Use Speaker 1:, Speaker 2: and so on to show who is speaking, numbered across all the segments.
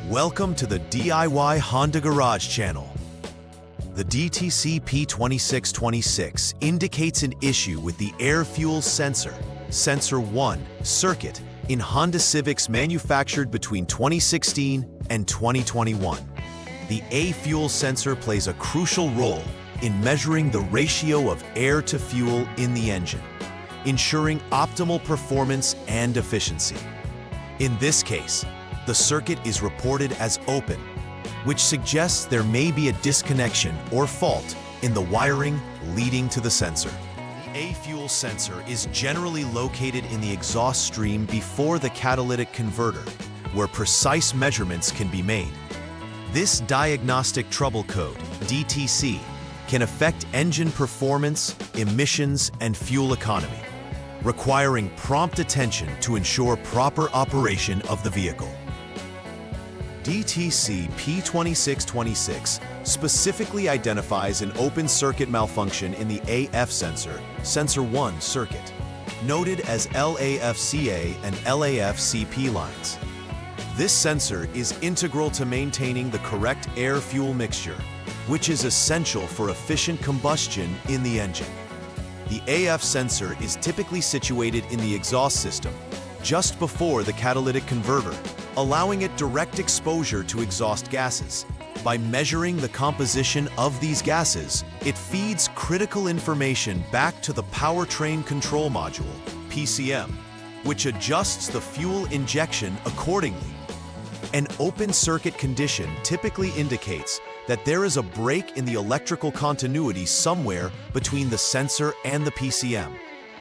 Speaker 1: Welcome to the DIY Honda Garage channel. The DTC P2626 indicates an issue with the air-fuel sensor, Sensor 1, circuit in Honda Civics manufactured between 2016 and 2021. The A-fuel sensor plays a crucial role in measuring the ratio of air to fuel in the engine, ensuring optimal performance and efficiency. In this case, the circuit is reported as open, which suggests there may be a disconnection or fault in the wiring leading to the sensor. The A-fuel sensor is generally located in the exhaust stream before the catalytic converter, where precise measurements can be made. This diagnostic trouble code, DTC, can affect engine performance, emissions, and fuel economy, requiring prompt attention to ensure proper operation of the vehicle. DTC P2626 specifically identifies an open circuit malfunction in the AF sensor, Sensor 1 circuit, noted as LAFCA and LAFCP lines. This sensor is integral to maintaining the correct air-fuel mixture, which is essential for efficient combustion in the engine. The AF sensor is typically situated in the exhaust system, just before the catalytic converter, allowing it direct exposure to exhaust gases. By measuring the composition of these gases, it feeds critical information back to the powertrain control module, PCM, which adjusts the fuel injection accordingly. An open circuit condition typically indicates that there is a break in the electrical continuity somewhere between the sensor and the PCM,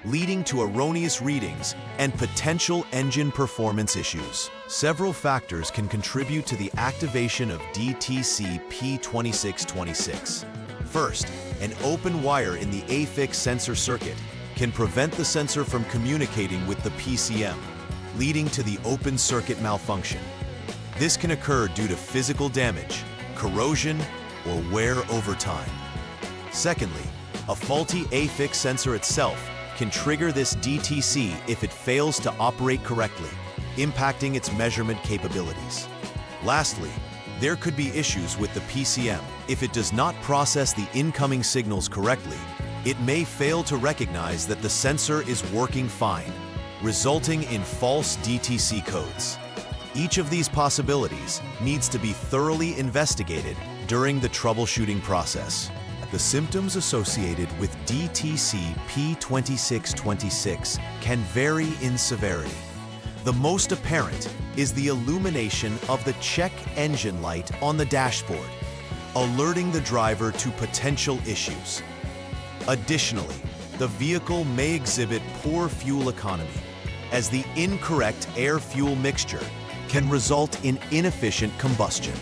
Speaker 1: leading to erroneous readings and potential engine performance issues. Several factors can contribute to the activation of DTC P2626. First, an open wire in the AFIX sensor circuit can prevent the sensor from communicating with the PCM, leading to the open circuit malfunction. This can occur due to physical damage, corrosion, or wear over time. Secondly, a faulty AFIX sensor itself can trigger this DTC if it fails to operate correctly, impacting its measurement capabilities. Lastly, there could be issues with the PCM. If it does not process the incoming signals correctly, it may fail to recognize that the sensor is working fine, resulting in false DTC codes. Each of these possibilities needs to be thoroughly investigated during the troubleshooting process. The symptoms associated with DTC P2626 can vary in severity. The most apparent is the illumination of the check engine light on the dashboard, alerting the driver to potential issues. Additionally, the vehicle may exhibit poor fuel economy, as the incorrect air-fuel mixture can result in inefficient combustion.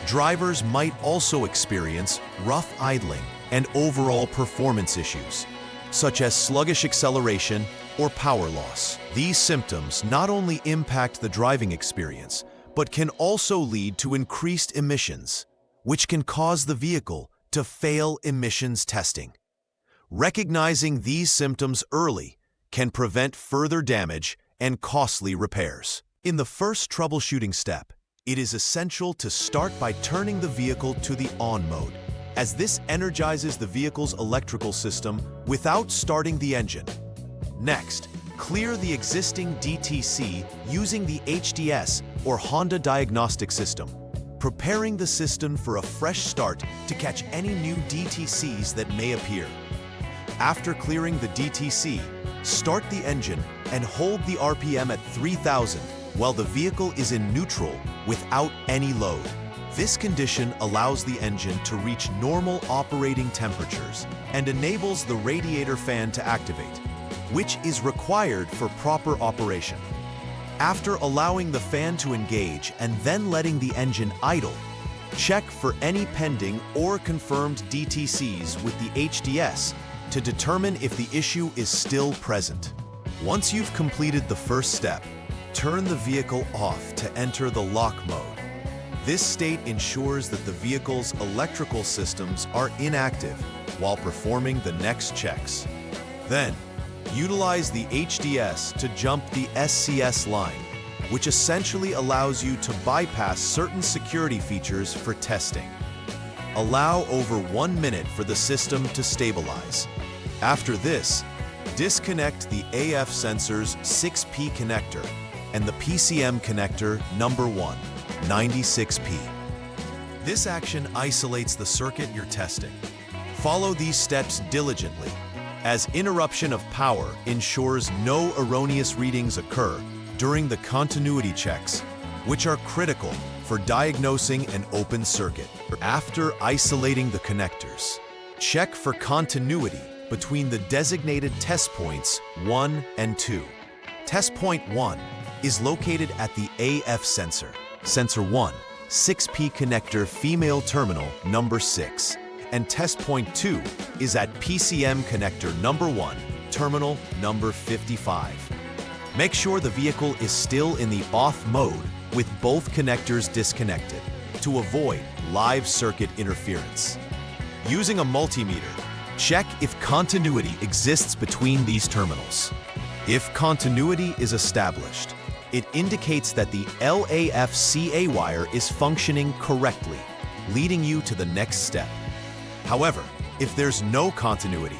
Speaker 1: Drivers might also experience rough idling and overall performance issues, such as sluggish acceleration or power loss. These symptoms not only impact the driving experience, but can also lead to increased emissions, which can cause the vehicle to fail emissions testing. Recognizing these symptoms early can prevent further damage and costly repairs. In the first troubleshooting step, it is essential to start by turning the vehicle to the on mode, as this energizes the vehicle's electrical system without starting the engine. Next, clear the existing DTC using the HDS or Honda Diagnostic system, preparing the system for a fresh start to catch any new DTCs that may appear. After clearing the DTC, start the engine and hold the RPM at 3000 while the vehicle is in neutral without any load. This condition allows the engine to reach normal operating temperatures and enables the radiator fan to activate, which is required for proper operation. After allowing the fan to engage and then letting the engine idle, check for any pending or confirmed DTCs with the HDS to determine if the issue is still present. Once you've completed the first step, turn the vehicle off to enter the lock mode. This state ensures that the vehicle's electrical systems are inactive while performing the next checks. Then, utilize the HDS to jump the SCS line, which essentially allows you to bypass certain security features for testing. Allow over 1 minute for the system to stabilize. After this, disconnect the AF sensor's 6P connector and the PCM connector number 1, 96P. This action isolates the circuit you're testing. Follow these steps diligently, as interruption of power ensures no erroneous readings occur during the continuity checks, which are critical for diagnosing an open circuit. After isolating the connectors, check for continuity between the designated test points 1 and 2. Test point 1 is located at the AF sensor, sensor 1, 6P connector female terminal number 6, and test point 2 is at PCM connector number 1, terminal number 55. Make sure the vehicle is still in the off mode with both connectors disconnected to avoid live circuit interference. Using a multimeter, check if continuity exists between these terminals. If continuity is established, it indicates that the LAFCA wire is functioning correctly, leading you to the next step. However, if there's no continuity,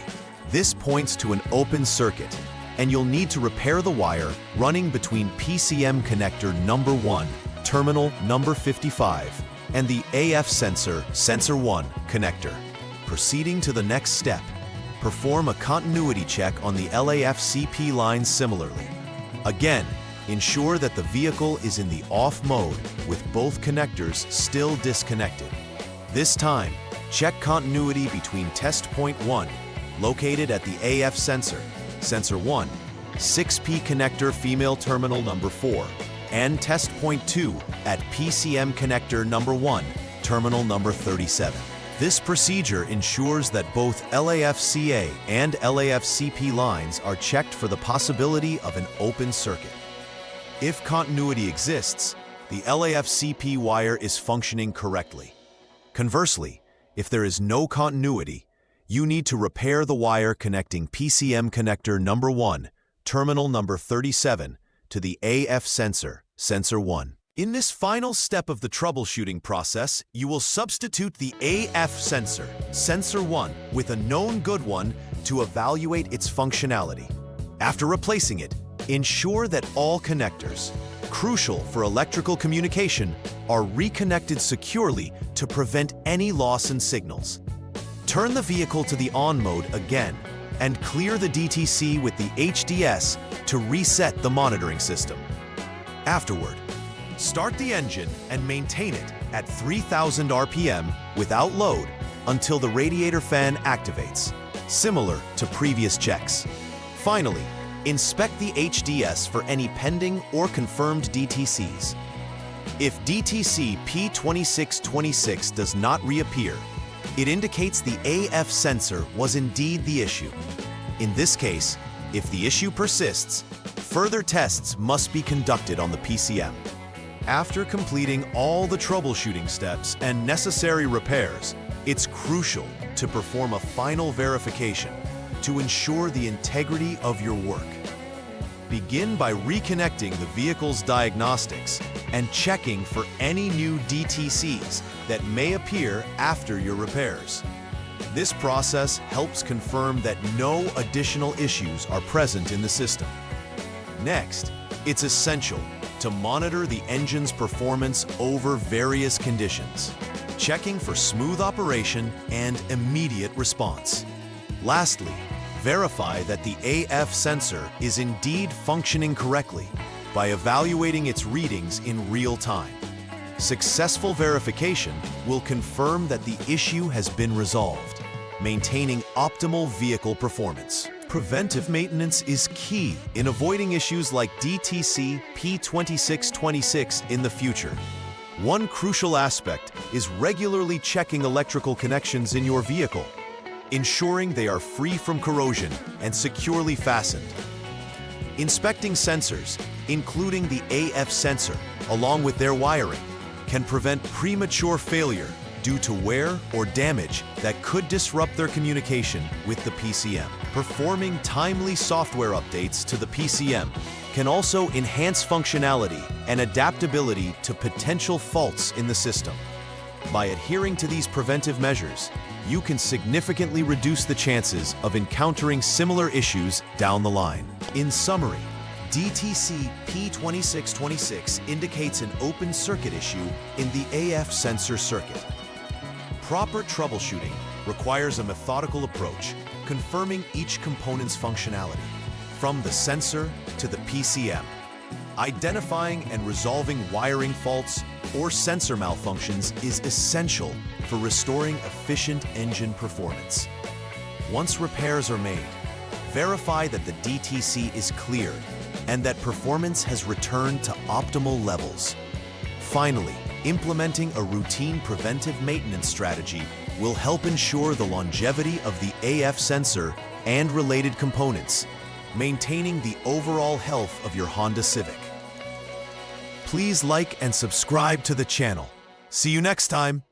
Speaker 1: this points to an open circuit, and you'll need to repair the wire running between PCM connector number 1, terminal number 55, and the AF sensor, sensor 1 connector. Proceeding to the next step, perform a continuity check on the LAFCP line similarly. Again, ensure that the vehicle is in the off mode with both connectors still disconnected. This time, check continuity between test point 1, located at the AF sensor, sensor 1, 6P connector female terminal number 4, and test point 2 at PCM connector number 1, terminal number 37. This procedure ensures that both LAFCA and LAFCP lines are checked for the possibility of an open circuit. If continuity exists, the LAFCP wire is functioning correctly. Conversely, if there is no continuity, you need to repair the wire connecting PCM connector number 1, terminal number 37, to the AF sensor, sensor 1. In this final step of the troubleshooting process, you will substitute the AF sensor, sensor 1, with a known good one to evaluate its functionality. After replacing it, ensure that all connectors, crucial for electrical communication, are reconnected securely to prevent any loss in signals. Turn the vehicle to the on mode again and clear the DTC with the HDS to reset the monitoring system. Afterward, start the engine and maintain it at 3,000 RPM without load until the radiator fan activates, similar to previous checks. Finally, inspect the HDS for any pending or confirmed DTCs. If DTC P2626 does not reappear, it indicates the AF sensor was indeed the issue. In this case, if the issue persists, further tests must be conducted on the PCM. After completing all the troubleshooting steps and necessary repairs, it's crucial to perform a final verification to ensure the integrity of your work. Begin by reconnecting the vehicle's diagnostics and checking for any new DTCs that may appear after your repairs. This process helps confirm that no additional issues are present in the system. Next, it's essential to monitor the engine's performance over various conditions, checking for smooth operation and immediate response. Lastly, verify that the AF sensor is indeed functioning correctly by evaluating its readings in real time. Successful verification will confirm that the issue has been resolved, maintaining optimal vehicle performance. Preventive maintenance is key in avoiding issues like DTC P2626 in the future. One crucial aspect is regularly checking electrical connections in your vehicle, ensuring they are free from corrosion and securely fastened. Inspecting sensors, including the AF sensor, along with their wiring, can prevent premature failure due to wear or damage that could disrupt their communication with the PCM. Performing timely software updates to the PCM can also enhance functionality and adaptability to potential faults in the system. By adhering to these preventive measures, you can significantly reduce the chances of encountering similar issues down the line. In summary, DTC P2626 indicates an open circuit issue in the AF sensor circuit. Proper troubleshooting requires a methodical approach, confirming each component's functionality, from the sensor to the PCM. Identifying and resolving wiring faults or sensor malfunctions is essential for restoring efficient engine performance. Once repairs are made, verify that the DTC is cleared and that performance has returned to optimal levels. Finally, implementing a routine preventive maintenance strategy will help ensure the longevity of the AF sensor and related components, maintaining the overall health of your Honda Civic. Please like and subscribe to the channel. See you next time.